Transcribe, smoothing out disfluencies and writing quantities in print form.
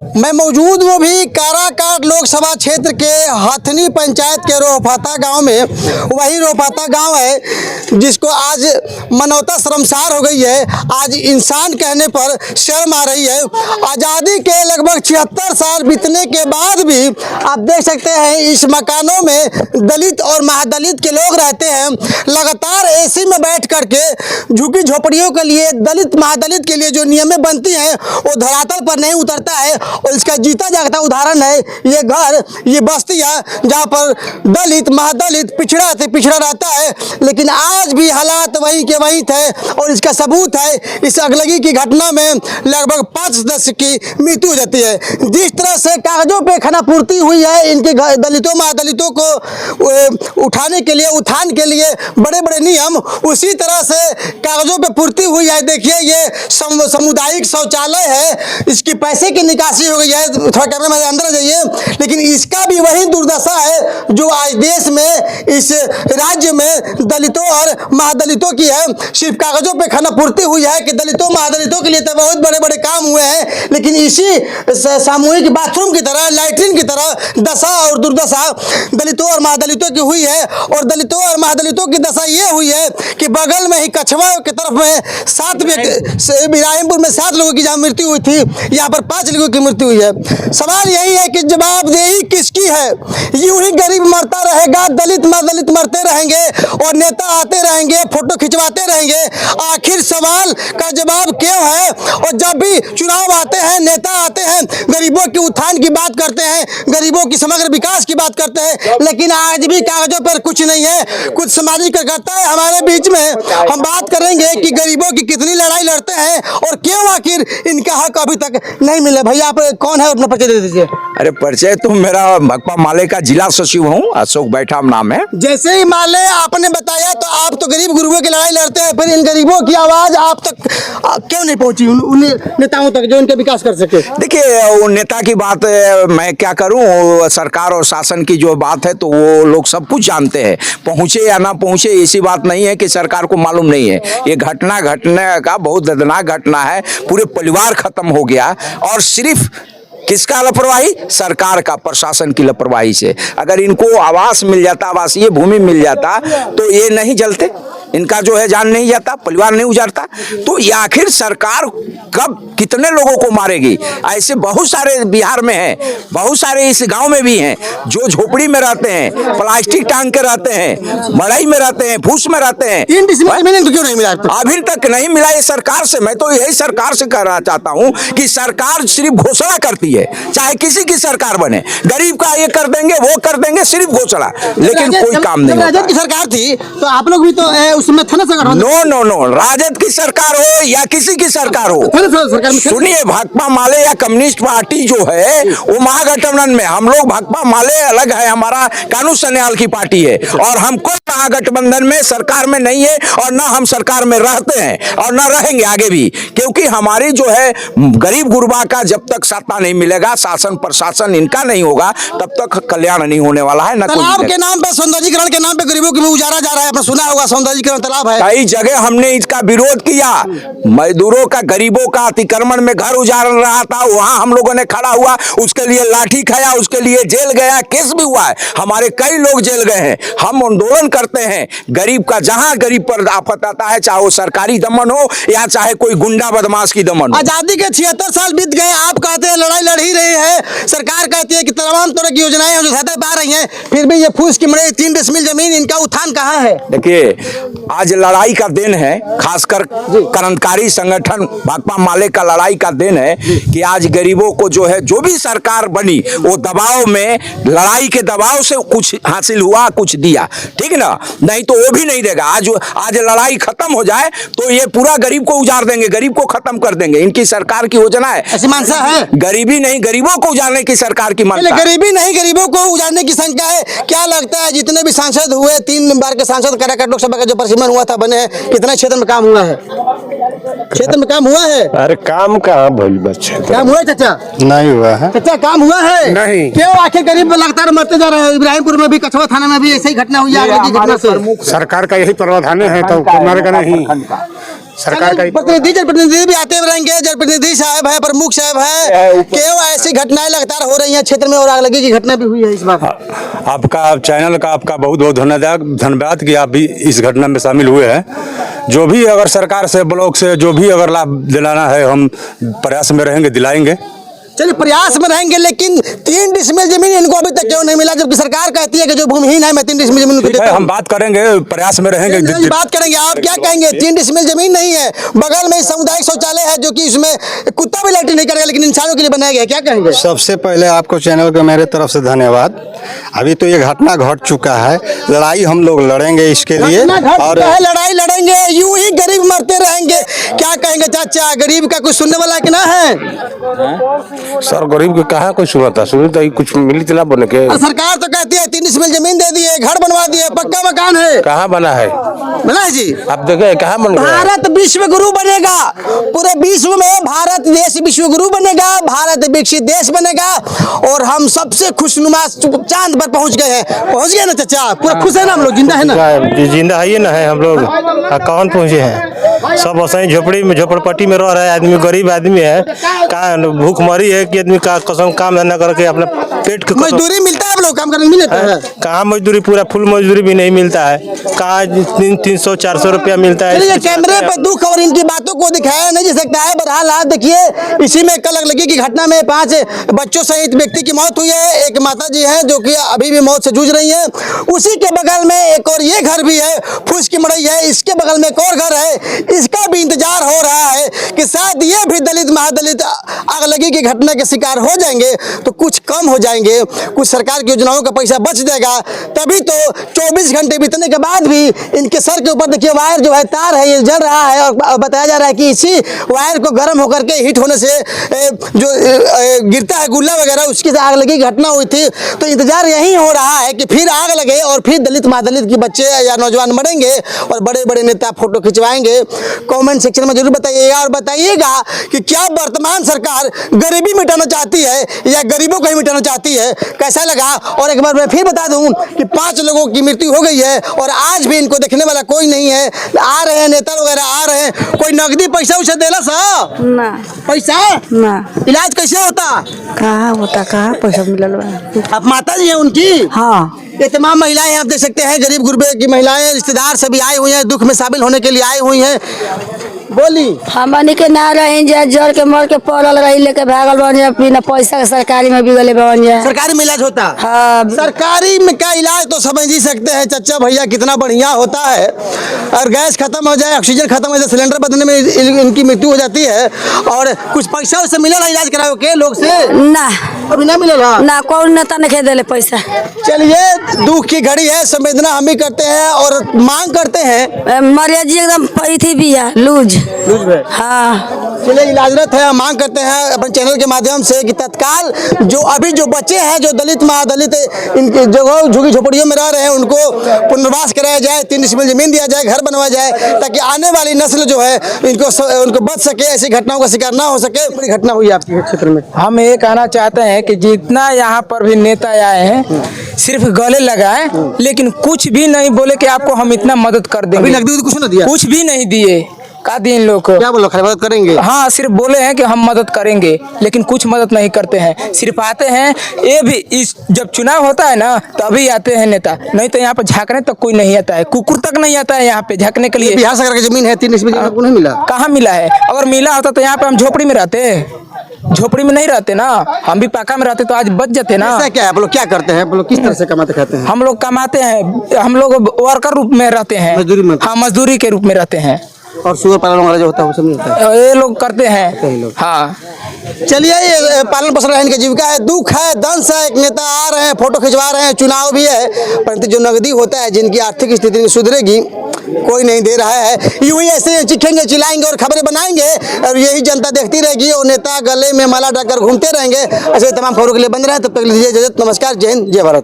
मैं मौजूद हूँ भी काराकाट लोकसभा क्षेत्र के हथनी पंचायत के रोहफाता गांव में। वही रोहफाता गांव है जिसको आज मानवता शर्मसार हो गई है। आज इंसान कहने पर शर्म आ रही है। आज़ादी के लगभग 76 साल बीतने के बाद भी आप देख सकते हैं इस मकानों में दलित और महादलित के लोग रहते हैं। लगातार एसी में बैठ करके झुकी झोपड़ियों के लिए दलित महादलित के लिए जो नियमें बनती हैं वो धरातल पर नहीं उतरता है। और इसका जीता जागता उदाहरण है ये घर, ये बस्तियां जहां पर दलित महादलित पिछड़ा से पिछड़ा रहता है, लेकिन आज भी हालात वही के वही थे। और इसका सबूत है इस अगलगी की घटना में लगभग 5 सदस्य की मृत्यु हो जाती है। जिस तरह से कागजों पे खानापूर्ति हुई है इनके दलितों महादलितों को उठाने के लिए, उत्थान के लिए बड़े बड़े नियम, उसी तरह से कागजों पे पूर्ति हुई है। देखिए ये सामुदायिक शौचालय है, इसकी पैसे की निकासी हो गई है। थोड़ा कैमरा में अंदर जाइए, लेकिन इसका भी वही दुर्दशा है जो आज देश में, इस राज्य में दलितों और महादलितों की है। सिर्फ कागजों पे खानापूर्ति हुई है कि दलितों महादलितों के लिए तो बहुत बड़े बड़े काम हुए हैं, लेकिन इसी सामूहिक बाथरूम की तरह, लैट्रिन की तरह दशा और दुर्दशा दलितों और महादलितों की हुई है। और दलितों और महादलितों की दशा ये हुई है कि बगल में ही कछवा की तरफ में 7 इब्राहिमपुर में 7 लोगों की जहाँ मृत्यु हुई थी, यहाँ पर 5 लोगों की मृत्यु हुई है। सवाल यही है कि जवाबदेही किसकी है? यूं ही गरीब मरता रहेगा, दलित महादलित मरते रहेंगे और नेता आते रहेंगे, फोटो खिंचवाते रहेंगे। आखिर सवाल का जवाब क्यों है? और जब भी चुनाव आते हैं, नेता आते हैं, गरीबों के उत्थान की बात करते हैं, गरीबों की समग्र विकास की बात करते हैं, लेकिन आज भी कागजों पर कुछ नहीं है। कुछ सामाजिक कार्यकर्ता है हमारे बीच में, हम बात करेंगे कि गरीबों की कितनी लड़ाई लड़ते हैं और क्यों आखिर इनका हक अभी तक नहीं मिला। भैया आप कौन है, अपना परिचय दे दीजिए। अरे परिचय तो मेरा भकपा माले का जिला सचिव हूँ, अशोक बैठा नाम है। जैसे ही माले आपने बताया तो आप तो गरीब गुरुओं की लड़ाई लड़ते हैं, फिर इन गरीबों की आवाज आप तक क्यों नहीं पहुंची, उन नेताओं तक जो इनका विकास कर सके? देखिए वो नेता की बात मैं क्या करूं, सरकार और शासन की जो बात है तो वो लोग सब कुछ जानते हैं। पहुंचे या ना पहुंचे ऐसी बात नहीं है कि सरकार को मालूम नहीं है। ये घटना घटने का बहुत दर्दनाक घटना है, पूरे परिवार खत्म हो गया और सिर्फ किसका लापरवाही? सरकार का, प्रशासन की लापरवाही से। अगर इनको आवास मिल जाता, आवासीय भूमि मिल जाता तो ये नहीं जलते, इनका जो है जान नहीं जाता, परिवार नहीं उजाड़ता। तो ये आखिर सरकार कब कितने लोगों को मारेगी? ऐसे बहुत सारे बिहार में हैं, बहुत सारे इस गांव में भी हैं जो झोपड़ी में रहते हैं, प्लास्टिक टांग के रहते हैं, मड़ई में रहते हैं, फूस में रहते हैं। 3 डिसमिल जमीन क्यों नहीं मिला? अभी तक नहीं मिला ये सरकार से। मैं तो यही सरकार से कहना चाहता हूँ कि सरकार सिर्फ घोषणा करती है, चाहे किसी की सरकार बने, गरीब का ये कर देंगे, वो कर देंगे, सिर्फ घोषणा, लेकिन कोई काम नहीं। राजद की सरकार थी तो आप लोग भी तो उसमें थे ना सरकार? नो, राजद की सरकार हो या किसी की सरकार हो, सुनिए, भाकपा माले या कम्युनिस्ट पार्टी जो है वो महागठबंधन में, हम लोग भाकपा माले अलग है, हमारा कानून सन्याल की पार्टी है और हम कोई महागठबंधन में सरकार में नहीं है और ना हम सरकार में रहते हैं और ना रहेंगे आगे भी, क्योंकि हमारी जो है गरीब गुरबा का जब तक सत्ता नहीं मिलेगा, शासन प्रशासन इनका नहीं होगा, तब तक कल्याण नहीं होने वाला है। तालाब के नाम पर, सौंदर्यीकरण के नाम पे गरीबों को उजाड़ा जा रहा है। आपने सुना होगा सौंदर्यीकरण तालाब है, कई जगह हमने इसका विरोध किया। मजदूरों का, गरीबों का अतिक्रमण में घर उजाड़ रहा था, वहां हम लोगों ने खड़ा हुआ, उसके लिए लाठी खाया, उसके लिए जेल गया, केस भी हुआ है, हमारे कई लोग जेल गए हैं। हम आंदोलन करते हैं गरीब का, जहां गरीब पर आफत आता है, चाहे वो सरकारी दमन हो या चाहे कोई गुंडा बदमाश की दमन हो। आजादी के 76 साल बीत गए, आप कहते हैं लड़ाई लड़ ही रहे हैं, सरकार कहती है कि तमाम तरह की योजनाएं जो सहायता पा रही हैं, फिर भी ये फूस की मड़ई 3 डिसमिल जमीन, इनका उत्थान कहाँ है? देखिए आज लड़ाई का दिन है, खासकर क्रांतिकारी संगठन भाकपा माले का लड़ाई का दिन है कि आज गरीबों को जो है, जो भी सरकार बनी वो दबाव में, लड़ाई के दबाव से कुछ हासिल हुआ, कुछ दिया, ठीक ना, नहीं तो वो भी नहीं देगा। आज लड़ाई खत्म हो जाए तो ये पूरा गरीब को उजाड़ देंगे, गरीब को खत्म कर देंगे। इनकी सरकार की योजना है, ऐसी मानसा है? गरीबी नहीं, गरीबों को उजाड़ने की सरकार की मानसा। गरीबी नहीं, गरीबों को उजाड़ने की संख्या है। क्या लगता है जितने भी सांसद हुए, 3 बार के सांसद काराकाट लोकसभा का जो परिसीमन हुआ था, बने हैं, कितने क्षेत्र में काम हुआ है? क्षेत्र में काम हुआ है? अरे काम कहाँ भइल बच्चे, काम हुआ चाचा? नहीं हुआ है चाचा, काम हुआ है नहीं। क्यों आखिर गरीब लगातार मरते जा रहे हैं? इब्राहिमपुर में भी, कछवा थाना में भी ऐसी घटना हुई है। सरकार का यही प्रावधान है तो मरेगा नहीं। सरकार का प्रतिनिधि जनप्रतिनिधि भी आते रहेंगे, जनप्रतिनिधि साहब है, प्रमुख साहब है, क्यों ऐसी घटनाएं लगातार हो रही हैं क्षेत्र में और आगलगी की घटना भी हुई है इस बार? आपका चैनल का आपका बहुत बहुत धन्यवाद कि आप भी इस घटना में शामिल हुए हैं। जो भी अगर सरकार से ब्लॉक से जो भी अगर लाभ दिलाना है हम प्रयास में रहेंगे, दिलाएंगे। चलिए प्रयास में रहेंगे, लेकिन 3 डिसमिल जमीन इनको अभी तक क्यों नहीं मिला, जबकि सरकार कहती है कि जो भूमिहीन है मैं 3 डिसमिल जमीन को देता हूं। हम बात करेंगे, प्रयास में रहेंगे, बात करेंगे। आप क्या कहेंगे? 3 डिसमिल जमीन नहीं है, बगल में सामुदायिक शौचालय है जो कि इसमें कुत्ता भी लैट्रिन नहीं करेगा, लेकिन इंसानों के लिए बनाया गया है। क्या कहेंगे? सबसे पहले आपको चैनल को मेरे तरफ से धन्यवाद। अभी तो ये घटना घट चुका है, लड़ाई हम लोग लड़ेंगे इसके लिए, और लड़ाई लड़ेंगे, यूं ही गरीब मरते रहेंगे। क्या कहेंगे चाचा, गरीब का कुछ सुनने वाला कि ना है? सर गरीब के कहा कोई सुनता सुनता ही कुछ मिली तिला बन के। सरकार तो कहती है 3 डिसमिल जमीन दे दी है, घर बनवा दिए, पक्का मकान है। कहाँ बना है? बना है जी। आप देखे कहाँ बन गया? भारत विश्व गुरु बनेगा, पूरे विश्व में भारत देश विश्व गुरु बनेगा, भारत विकसित देश बनेगा, और हम सबसे खुशनुमा चांद पर पहुंच गए हैं। पहुंच गए ना चाचा? पूरा खुश है ना हम लोग? जिंदा है ना? जिंदा है ना, है हम लोग। कौन पहुंचे हैं? सब ऐसे ही झोपड़ी में झोपड़पट्टी में रह रहा है आदमी, गरीब आदमी है, का भूखमरी है कि आदमी का कसम काम धंधा करके अपना पेट का मजदूरी मिलता है? आप लोग काम करने नहीं मिलता है? कहाँ मजदूरी, पूरा फुल मजदूरी भी नहीं मिलता है। कहाँ 300-400 रुपया मिलता है। ये कैमरे पे दुख और इनकी बातों को दिखाया नहीं जा सकता है। बहरहाल आप देखिए, इसी में कल अगलगी की घटना में 5 बच्चों सहित व्यक्ति की मौत हुई है। एक माता जी है जो कि अभी भी मौत से जूझ रही है। उसी के बगल में एक और ये घर भी है, फूस की मड़ई है, इसके बगल में एक और घर है। इसका भी इंतजार हो रहा है कि शायद ये भी दलित महादलित आगलगी की घटना के शिकार हो जाएंगे तो कुछ कम हो जाएंगे, कुछ सरकार की योजनाओं का पैसा बच जाएगा। तभी तो 24 घंटे बीतने के बाद भी इनके सर के ऊपर देखिए वायर जो है, तार है, ये जल रहा है, और बताया जा रहा है कि इसी वायर को गर्म होकर के हीट होने से जो गिरता है गुल्ला वगैरह, उसकी आग लगी घटना हुई थी। तो इंतजार यही हो रहा है कि फिर आग लगे और फिर दलित महादलित के बच्चे या नौजवान मरेंगे और बड़े बड़े नेता फोटो खिंचवाएंगे। कमेंट सेक्शन में जरूर बताइएगा, और बताइएगा कि क्या वर्तमान सरकार गरीबी मिटाना चाहती है या गरीबों को ही मिटाना चाहती है। कैसा लगा? और एक बार मैं फिर बता दूं कि 5 लोगों की मृत्यु हो गई है और आज भी इनको देखने वाला कोई नहीं है। आ रहे हैं नेता वगैरह, आ रहे हैं, कोई नकदी पैसा उसे देला सा ना पैसा ना। इलाज कैसे होता? कहाँ होता, कहाँ पैसा मिलल बा? आप माता जी हैं उनकी? हाँ। ये तमाम महिलाएं आप देख सकते हैं, गरीब गुरबे की महिलाएं, रिश्तेदार सभी आई हुई हैं, दुख में शामिल होने के लिए आई हुई हैं। बोली हमनी के ना रही जा, जड़ के मर के पड़ल रही, लेके भागल बन जा, बिना पैसा के सरकारी में बिगले बन जा। सरकारी में इलाज होता? हाँ। सरकारी में का इलाज तो समझ ही सकते हैं चाचा भैया कितना बढ़िया होता है। और गैस खत्म हो जाए, ऑक्सीजन खत्म हो जाए, सिलेंडर बदलने में इनकी मृत्यु हो जाती है। और कुछ पैसा उससे मिला इलाज कराओ के लोग से? ना अभी ना मिला ना, कौन नेता ने देले पैसा। चलिए दुख की घड़ी है, संवेदना हम भी करते हैं और मांग करते हैं। मरिया जी एकदम पैथी भी है, लूज। हाँ। चलिए इलाजरत है, मांग करते हैं अपने चैनल के माध्यम से कि तत्काल जो अभी जो बच्चे हैं, जो दलित महादलित इनके जगह झुग्गी झोपड़ियों में रह रहे हैं, उनको पुनर्वास कराया जाए, 3 डिसमिल जमीन दिया जाए, घर बनवाया जाए, ताकि आने वाली नस्ल जो है उनको बच सके, ऐसी घटनाओं का शिकार ना हो सके। बड़ी घटना हुई आपके क्षेत्र में। हम ये कहना चाहते हैं कि जितना यहाँ पर भी नेता आए हैं सिर्फ गले लगाए, लेकिन कुछ भी नहीं बोले कि आपको हम इतना मदद कर देंगे। अभी नकदी कुछ ना दिया? कुछ भी नहीं दिए। का दिन लोग को क्या बोलो, खैर मदद करेंगे? हाँ, सिर्फ बोले हैं कि हम मदद करेंगे, लेकिन कुछ मदद नहीं करते हैं। सिर्फ आते हैं, ये भी इस जब चुनाव होता है ना तभी आते हैं नेता, नहीं तो यहाँ पर झांकने तक कोई नहीं आता है, कुकुर तक नहीं आता है यहाँ पे झांकने के लिए। बिहार सरकार की जमीन है, 3 डिसमिल आपको नहीं मिला? कहाँ मिला है? अगर मिला होता तो यहाँ पे हम झोपड़ी में रहते, झोपड़ी में नहीं रहते ना, हम भी पाका में रहते तो आज बच जाते ना। ऐसा क्या है? आप लोग क्या करते हैं? आप लोग किस तरह से कमाते खाते हैं? हम लोग कमाते हैं, हम लोग वर्कर रूप में रहते हैं, मजदूरी में? हाँ, मजदूरी के रूप में रहते हैं। और सुअर पालन वगैरह जो होता है वो सब नहीं होता है? ये लोग करते हैं। हाँ, चलिए, ये पालन पोषण है, इनकी जीविका है। दुख है, दंश है, एक नेता आ रहे हैं, फोटो खिंचवा रहे हैं, चुनाव भी है, परंतु जो नकदी होता है, जिनकी आर्थिक स्थिति सुधरेगी, कोई नहीं दे रहा है। यूं ही ऐसे चिखेंगे, चिल्लाएंगे और खबरें बनाएंगे और यही जनता देखती रहेगी और नेता गले में माला डालकर घूमते रहेंगे। ऐसे तमाम खबरों के लिए बंद रहे, तब तक लीजिए इजाजत। नमस्कार, जय हिंद, जय भारत।